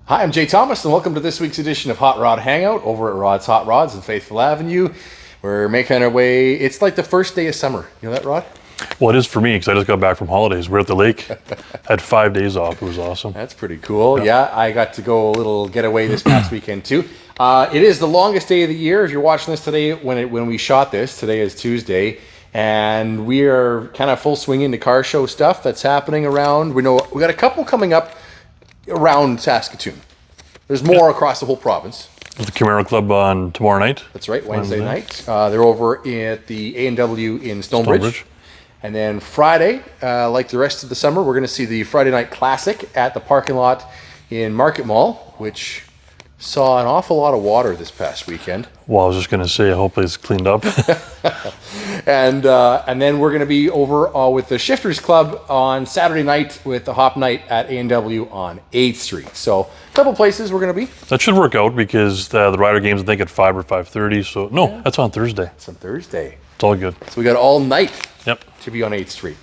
Hi, I'm Jay Thomas, and welcome to this week's edition of Hot Rod Hangout over at Rod's Hot Rods in Faitful Avenue. We're making our way. It's like the first day of summer. You know that, Rod? Well, it is for me because I just got back from holidays. We're at the lake. Had 5 days off. It was awesome. That's pretty cool. Yeah, I got to go a little getaway this past weekend too. It is the longest day of the year. If you're watching this today, when we shot this, today is Tuesday, and we are kind of full swing into car show stuff that's happening around. We got a couple coming up around Saskatoon. There's more across the whole province. The Camaro Club on tomorrow night. That's right, Wednesday night. They're over at the A&W in Stonebridge. And then Friday, like the rest of the summer, we're going to see the Friday Night Classic at the parking lot in Market Mall, which saw an awful lot of water this past weekend. Well, I was just going to say, hopefully it's cleaned up. And then we're going to be over with the Shifters Club on Saturday night with the Hop Night at A&W on 8th Street. So a couple places we're going to be. That should work out because the rider games, I think, at 5 or 5:30. So, no, that's on Thursday. It's on Thursday. It's all good. So we got all night to be on 8th Street.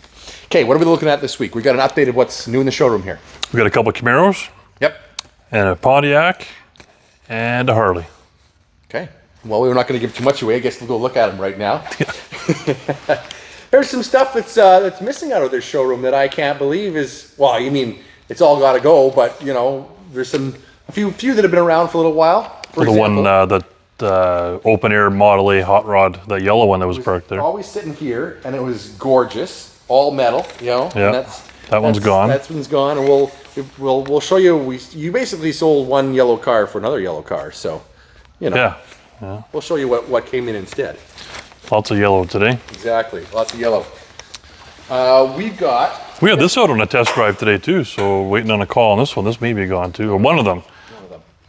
Okay, what are we looking at this week? We got an update of what's new in the showroom here. We got a couple of Camaros. Yep. And a Pontiac and a Harley. Okay. Well, we're not going to give too much away. I guess we'll go look at them right now. There's some stuff that's missing out of this showroom that I can't believe is, well, you mean it's all got to go, but you know, there's a few that have been around for a little while. For example, one the open air Model A hot rod, that yellow one that was parked there. Always sitting here, and it was gorgeous, all metal, you know. Yeah. And that one's gone. That one's gone, and we'll show you. You basically sold one yellow car for another yellow car, so you know. Yeah. We'll show you what came in instead. Lots of yellow today. Exactly, lots of yellow. We had this out on a test drive today too, so waiting on a call on this one. This may be gone too, or one of them.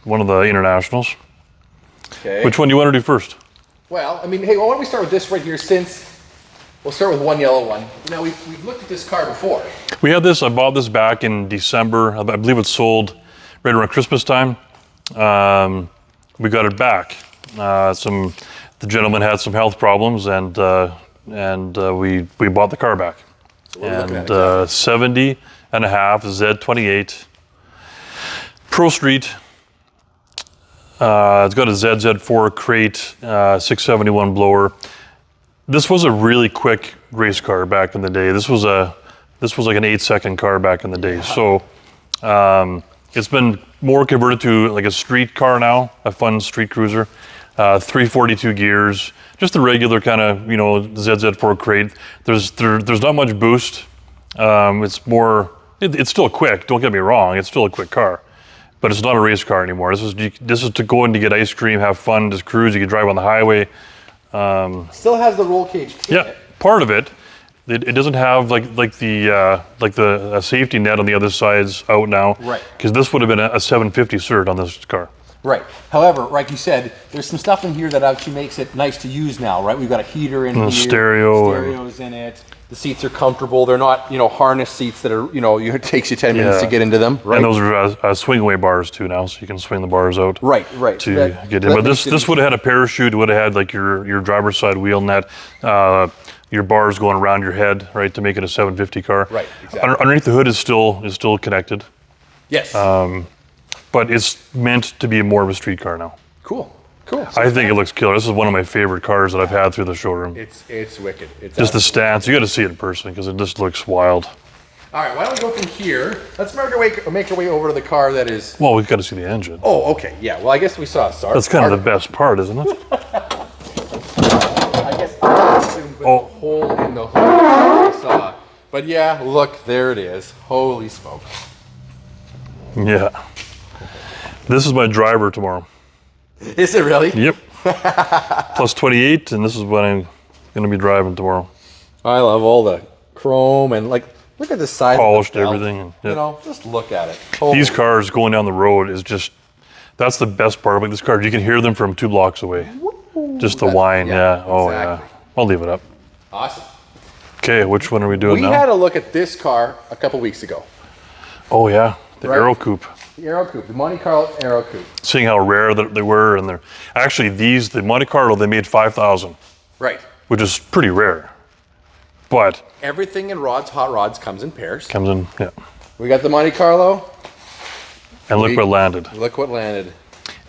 One of the internationals. Okay. Which one do you want to do first? Well, I mean, hey, why don't we start with this right here, since we'll start with one yellow one. Now, we've looked at this car before. We had this, I bought this back in December. I believe it sold right around Christmas time. We got it back. The gentleman had some health problems, and we bought the car back. So what are we looking at exactly? 70 and a half Z28 Pro-street. It's got a ZZ4 crate, 671 blower. This was a really quick race car back in the day. This was like an 8-second car back in the day. So it's been more converted to like a street car now, a fun street cruiser. 342 gears, just the regular kind of, you know, ZZ4 crate. There's not much boost. It's still quick. Don't get me wrong. It's still a quick car. But it's not a race car anymore. This is to go in to get ice cream, have fun, just cruise. You can drive on the highway. Still has the roll cage. Part of it. It doesn't have like the safety net on the other side's out now. Right. Because this would have been a 750 cert on this car. Right. However, like you said, there's some stuff in here that actually makes it nice to use now, right? We've got a heater in here. Stereos in it. The seats are comfortable. They're not, you know, harness seats that are, you know, it takes you 10 minutes to get into them. Right. And those are swing away bars too now, so you can swing the bars out. Right. To get in. But this would have had a parachute. It would have had like your driver's side wheel net, your bars going around your head, right, to make it a 750 car. Right. Exactly. Underneath the hood is still connected. Yes. But it's meant to be more of a street car now. Cool. I think it looks killer. This is one of my favorite cars that I've had through the showroom. It's wicked. It's just the stance. You got to see it in person because it just looks wild. All right, why don't we go from here? Let's make our way over to the car that is. Well, we've got to see the engine. Oh, okay. Yeah. Well, I guess we saw a start. That's kind of the best part, isn't it? I guess with the hole in the hood we saw. But yeah, look, there it is. Holy smoke. Yeah. This is my driver tomorrow. Is it really? Yep. Plus 28, and this is what I'm going to be driving tomorrow. I love all the chrome and look at the side. Polished everything. And, you know, just look at it. These cars going down the road is just, that's the best part about this car. You can hear them from 2 blocks away. Just the whine, Oh, exactly. yeah. I'll leave it up. Awesome. Okay, which one are we doing now? We had a look at this car a couple weeks ago. Oh, yeah. The Aero Coupe. The Aero Coupe, the Monte Carlo Aero Coupe. Seeing how rare they were, and they're actually the Monte Carlo, they made 5,000. Right. Which is pretty rare. But everything in Rod's Hot Rods comes in pairs. Comes in, yeah. We got the Monte Carlo. And look what landed. Look what landed.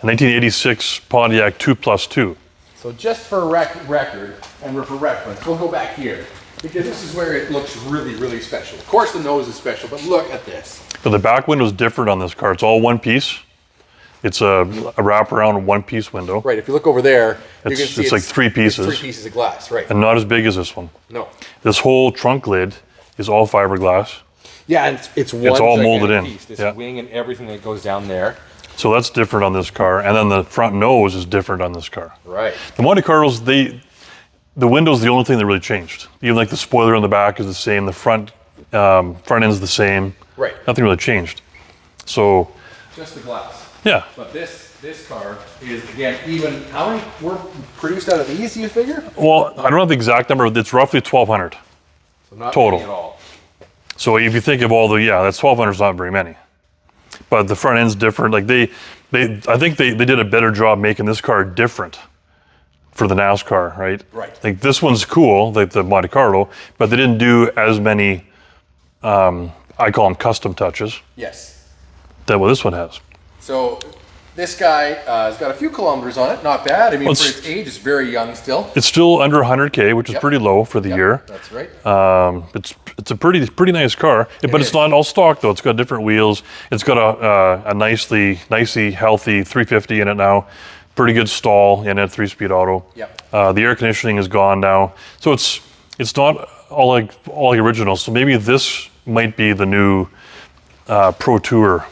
A 1986 Pontiac 2+2. So just for record and for reference, we'll go back here because this is where it looks really, really special. Of course the nose is special, but look at this. But the back window is different on this car. It's all one piece. It's a wraparound one-piece window. Right, if you look over there, you can see it's like three pieces. It's 3 pieces of glass, right. And not as big as this one. No. This whole trunk lid is all fiberglass. Yeah, and it's all molded in. piece. This wing and everything that goes down there. So that's different on this car. And then the front nose is different on this car. Right. The Monte Carlos, the window's the only thing that really changed. Even like the spoiler on the back is the same. The front end's the same. Right. Nothing really changed. So. Just the glass. Yeah. But this car is, again, even, how many were produced out of these, you figure? Well, I don't have the exact number, but it's roughly 1,200 So not total. many at all. So if you think of all that's 1,200 is not very many. But the front end's different. Like I think they did a better job making this car different for the NASCAR, right? Right. Like this one's cool, like the Monte Carlo, but they didn't do as many, I call them custom touches, Yes. that what this one has. So this guy has got a few kilometers on it. Not bad. I mean, Well, for its age, it's very young still. It's still under 100K, which is pretty low for the year. That's right. It's a pretty nice car, but it's not all stock though. It's got different wheels. It's got a nicely healthy 350 in it now. Pretty good stall in it, 3-speed auto. Yep. The air conditioning is gone now, so it's not all like original. So maybe this might be the new Pro Tour,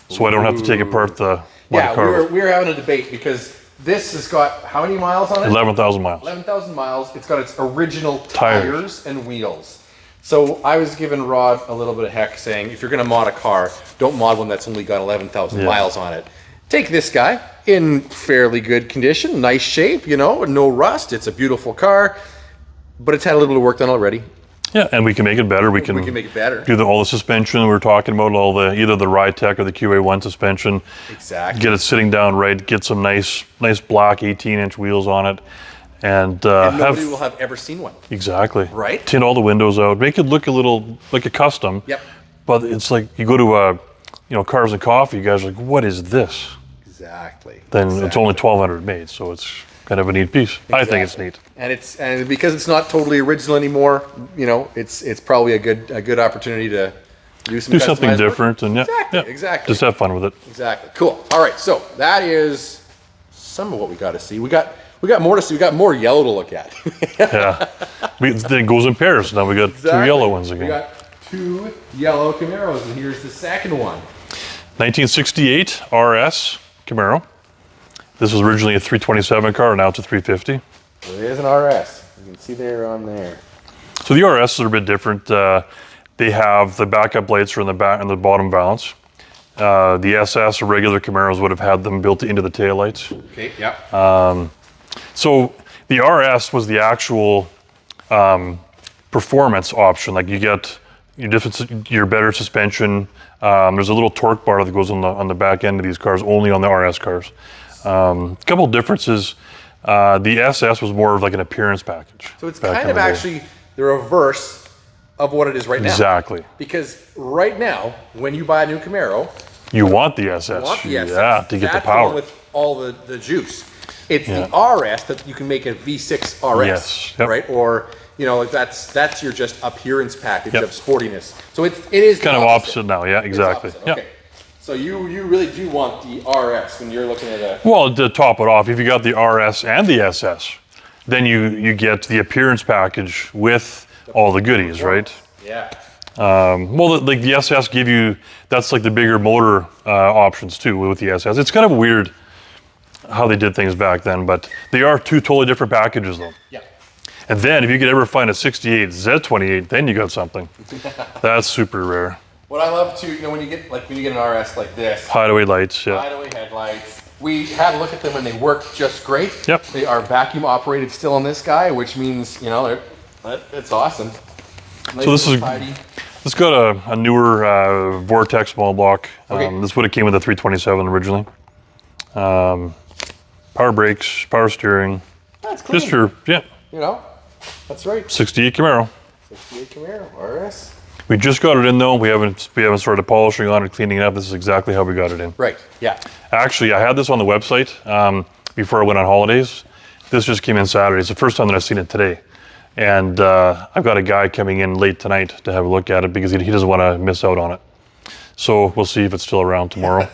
so I don't have to take apart the Monte Carlo. we were having a debate because this has got how many miles on it? 11,000 miles. 11,000 miles. It's got its original tires and wheels. So I was giving Rod a little bit of heck saying, if you're going to mod a car, don't mod one that's only got 11,000 miles on it. Take this guy in fairly good condition, nice shape, no rust. It's a beautiful car, but it's had a little bit of work done already. Yeah, and we can make it better. We can make it better. Do all the suspension we were talking about, either the Ride Tech or the QA1 suspension. Exactly. Get it sitting down right. Get some nice black 18-inch wheels on it, and nobody will have ever seen one. Exactly. Right. Tint all the windows out. Make it look a little like a custom. Yep. But it's like you go to Cars and Coffee. You guys are like, what is this? Exactly. Then it's only 1,200 made, so it's kind of a neat piece. Exactly. I think it's neat. And because it's not totally original anymore, it's probably a good opportunity to do something different and exactly. Just have fun with it. Exactly. Cool. All right. So that is some of what we got to see. We got more to see. We got more yellow to look at. Yeah. It goes in pairs. Now we got two yellow ones again. We got 2 yellow Camaros, and here's the second one. 1968 RS Camaro. This was originally a 327 car, now it's a 350. So it is an RS. You can see there on there. So the RS are a bit different. They have the backup lights are in the back and the bottom valance. The SS or regular Camaros would have had them built into the taillights. Okay, yeah. So the RS was the actual performance option. Like you get your better suspension. There's a little torque bar that goes on the back end of these cars, only on the RS cars. A couple differences. The SS was more of like an appearance package. So it's kind of actually the reverse of what it is right now. Exactly. Because right now, when you buy a new Camaro, you want the SS. You want the SS. Yeah, to get the power. That's the one with all the juice. It's the RS that you can make a V6 RS, yes. Yep. right? Or like that's your just appearance package of sportiness. So it is kind of opposite now. Yeah, exactly. Okay. Yeah. So you really do want the RS when you're looking at a... Well, to top it off, if you got the RS and the SS, then you get the appearance package with all the goodies, right? Yeah. Well, like the SS give you, that's like the bigger motor options too with the SS. It's kind of weird how they did things back then, but they are 2 totally different packages though. Yeah. And then if you could ever find a 68 Z28, then you got something. That's super rare. What I love too, when you get an RS like this, hideaway lights, hideaway headlights. We had a look at them and they work just great. Yep. They are vacuum operated still on this guy, which means it's awesome. Nice, so this is tidy. This got a newer Vortex small block. Okay. This would have came with a 327 originally. Power brakes, power steering. That's clean. Just your that's right. 68 Camaro. 68 Camaro RS. We just got it in though. We haven't started polishing on it, cleaning it up. This is exactly how we got it in. Right. Yeah. Actually, I had this on the website before I went on holidays. This just came in Saturday. It's the first time that I've seen it today. And I've got a guy coming in late tonight to have a look at it because he doesn't want to miss out on it. So we'll see if it's still around tomorrow.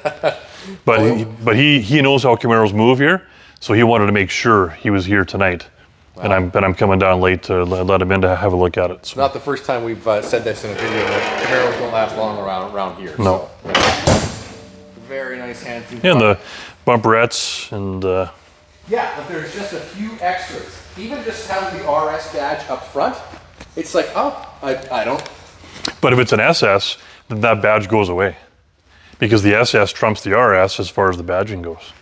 But he knows how Camaros move here, so he wanted to make sure he was here tonight. Wow. And I'm coming down late to let him in to have a look at it. So. Not the first time we've said this in a video, that Camaros don't last long around here. No. So, yeah. Very nice handsome. Yeah, and the bumperettes and... Yeah, but there's just a few extras. Even just having the RS badge up front, it's like, oh, I don't. But if it's an SS, then that badge goes away. Because the SS trumps the RS as far as the badging goes.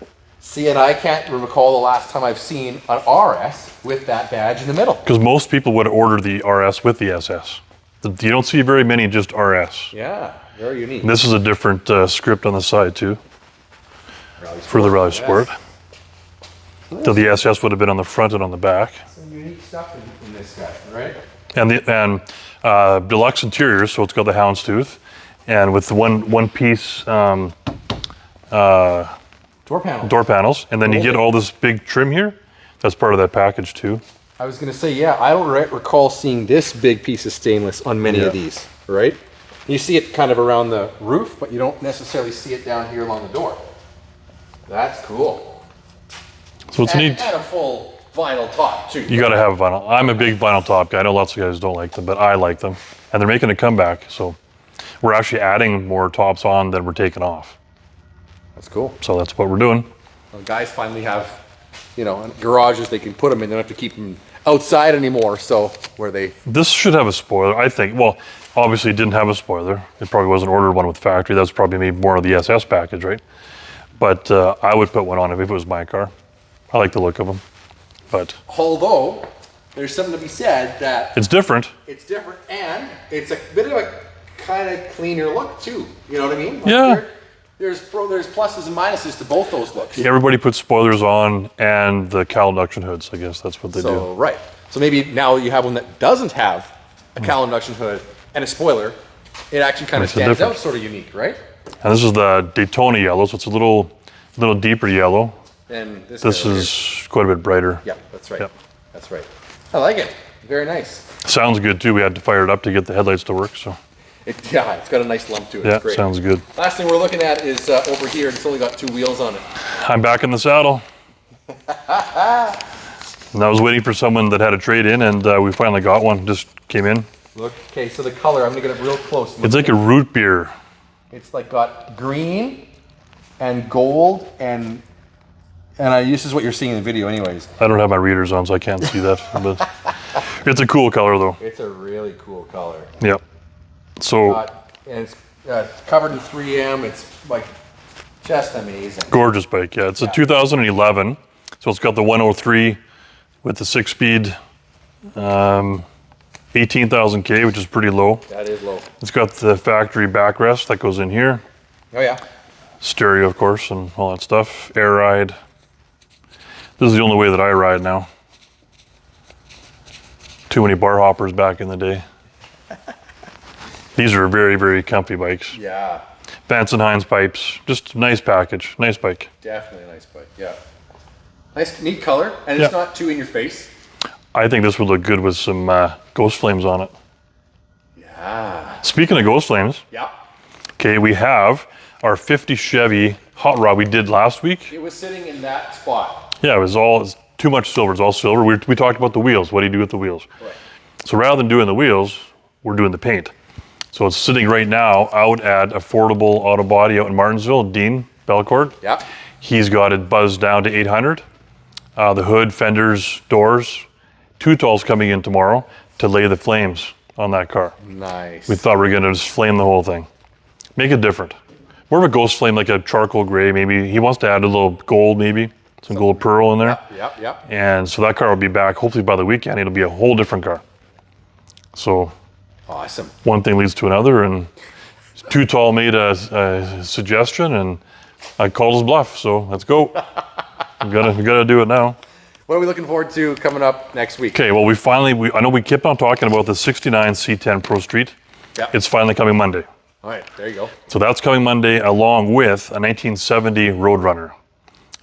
See, and I can't recall the last time I've seen an RS with that badge in the middle. Because most people would order the RS with the SS. You don't see very many just RS. Yeah, very unique. And this is a different script on the side too. For the Rally Sport. So the SS would have been on the front and on the back. Some unique stuff in this guy, right? And deluxe interiors, so it's got the houndstooth, and with the one piece Door panels, and then you get all this big trim here. That's part of that package too. I was going to say, yeah, I don't recall seeing this big piece of stainless on many of these, right? You see it kind of around the roof, but you don't necessarily see it down here along the door. That's cool. So it's neat. And a full vinyl top too. You got to have vinyl. I'm a big vinyl top guy. I know lots of guys don't like them, but I like them. And they're making a comeback, so we're actually adding more tops on than we're taking off. That's cool. So that's what we're doing. Well, guys finally have, garages they can put them in. They don't have to keep them outside anymore. So where they... This should have a spoiler, I think. Well, obviously it didn't have a spoiler. It probably wasn't ordered one with factory. That's probably maybe more of the SS package, right? But I would put one on if it was my car. I like the look of them, but... Although, there's something to be said that... It's different. It's different, and it's a bit of a kind of cleaner look, too. You know what I mean? Like yeah. There's pluses and minuses to both those looks. Everybody puts spoilers on and the cowl induction hoods, I guess that's what they do. Right. So maybe now you have one that doesn't have a cowl induction hood and a spoiler, it actually kind of stands out sort of unique, right? And this is the Daytona yellow, so it's a little deeper yellow. And this is quite a bit brighter. Yeah, that's right. Yep. That's right. I like it. Very nice. Sounds good too. We had to fire it up to get the headlights to work. So. It's got a nice lump to it. Yeah, it's great. Sounds good. Last thing we're looking at is over here. It's only got 2 wheels on it. I'm back in the saddle. And I was waiting for someone that had a trade in, and we finally got one. Just came in. Look. Okay, so the color. I'm gonna get it real close. It's like a root beer. It's like got green and gold and this is what you're seeing in the video anyways. I don't have my readers on, so I can't see that. But it's a cool color, though. It's a really cool color. Yep. So... and it's covered in 3M. It's like just amazing. Gorgeous bike, yeah. It's a 2011. So it's got the 103 with the 6-speed 18,000 K, which is pretty low. That is low. It's got the factory backrest that goes in here. Oh, yeah. Stereo, of course, and all that stuff. Air ride. This is the only way that I ride now. Too many bar hoppers back in the day. These are very, very comfy bikes. Yeah. Vance & Hines pipes. Just a nice package. Nice bike. Definitely a nice bike, yeah. Nice, neat color, and it's not too in your face. I think this would look good with some ghost flames on it. Yeah. Speaking of ghost flames. Yeah. Okay, we have our 50 Chevy hot rod we did last week. It was sitting in that spot. Yeah, it's too much silver. It's all silver. We talked about the wheels. What do you do with the wheels? Right. So rather than doing the wheels, we're doing the paint. So it's sitting right now out at Affordable Auto Body out in Martinsville, Dean Belcourt. Yeah. He's got it buzzed down to 800. The hood, fenders, doors. Tutol's coming in tomorrow to lay the flames on that car. Nice. We thought we were going to just flame the whole thing. Make it different. More of a ghost flame, like a charcoal gray, maybe. He wants to add a little gold, maybe. Some gold pearl in there. Yep. And so that car will be back, hopefully by the weekend. It'll be a whole different car. So awesome. One thing leads to another, and Tutol made a suggestion, and I called his bluff. So let's go. we gotta do it now. What are we looking forward to coming up next week? Okay, well, I know we kept on talking about the 69 C10 Pro Street. Yep. It's finally coming Monday. All right, there you go. So that's coming Monday along with a 1970 Roadrunner.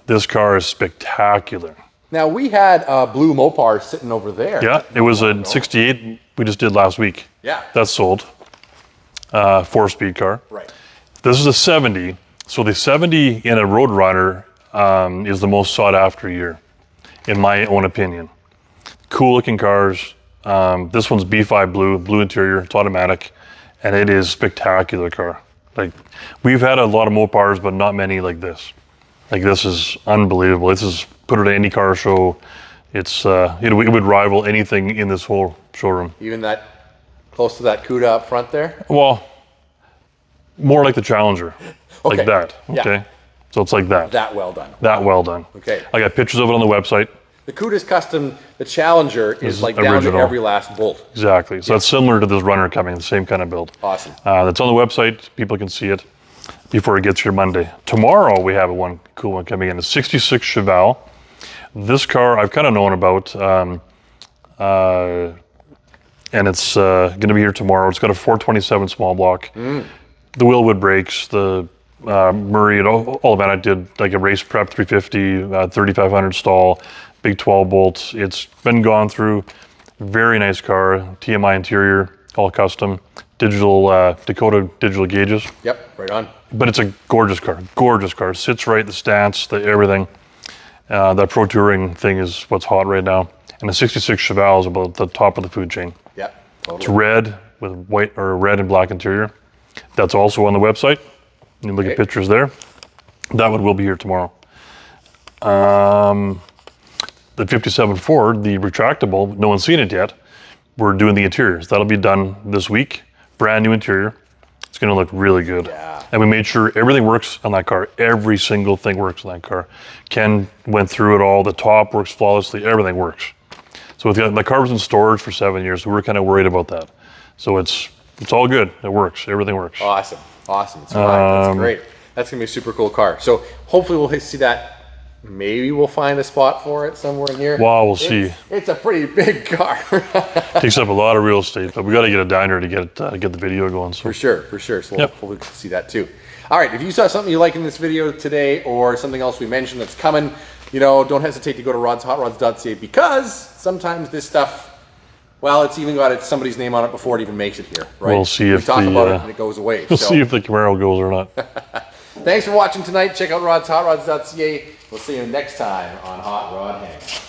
This car is spectacular. Now, we had a blue Mopar sitting over there. Yeah, it was a 68 we just did last week. Yeah. That's sold. 4-speed car. Right. This is a 70. So the 70 in a Roadrunner is the most sought after year, in my own opinion. Cool looking cars. This one's B5 blue interior, it's automatic, and it is spectacular car. Like, we've had a lot of Mopars, but not many like this. Like, this is unbelievable. This is, put it at any car show. It's, it would rival anything in this whole showroom. Even that, close to that CUDA up front there? Well, more like the Challenger. Okay. Like that, okay? Yeah. So it's like that. That well done. That well done. Okay. I got pictures of it on the website. The CUDA's custom, the Challenger is like down original. to every last bolt. Exactly. So that's similar to this Runner coming, the same kind of build. Awesome. That's on the website. People can see it before it gets here Monday. Tomorrow we have one cool one coming in, a 66 Cheval. This car I've kind of known about, and it's going to be here tomorrow. It's got a 427 small block. The Willwood brakes, the Murray, and all of that. I did like a race prep 350, 3500 stall, big 12 bolts. It's been gone through. Very nice car, TMI interior, all custom, digital Dakota digital gauges. Yep, right on. But it's a gorgeous car. Gorgeous car. Sits right, the stance, the everything. That Pro Touring thing is what's hot right now. And the 66 Cheval is about the top of the food chain. Yep, totally. It's red with white or red and black interior. That's also on the website. You can look at pictures there. That one will be here tomorrow. The 57 Ford, the retractable, no one's seen it yet. We're doing the interiors. That'll be done this week. Brand new interior. It's gonna look really good. Yeah. And we made sure everything works on that car. Every single thing works on that car. Ken went through it all. The top works flawlessly. Everything works. So the car was in storage for 7 years, so we were kind of worried about that. So it's all good. It works. Everything works. Awesome. Awesome. It's fine. That's great. That's going to be a super cool car. So hopefully we'll see that. Maybe we'll find a spot for it somewhere near. Well, we'll see. It's a pretty big car. Takes up a lot of real estate, but we got to get a diner to get the video going. So. For sure. So hopefully we'll see that too. All right. If you saw something you like in this video today or something else we mentioned that's coming, don't hesitate to go to rodshotrods.ca because sometimes this stuff, well, it's even got somebody's name on it before it even makes it here, right? We'll see if we talk about it and it goes away. We'll see if the Camaro goes or not. Thanks for watching tonight. Check out rodshotrods.ca. We'll see you next time on Hot Rod Hangout.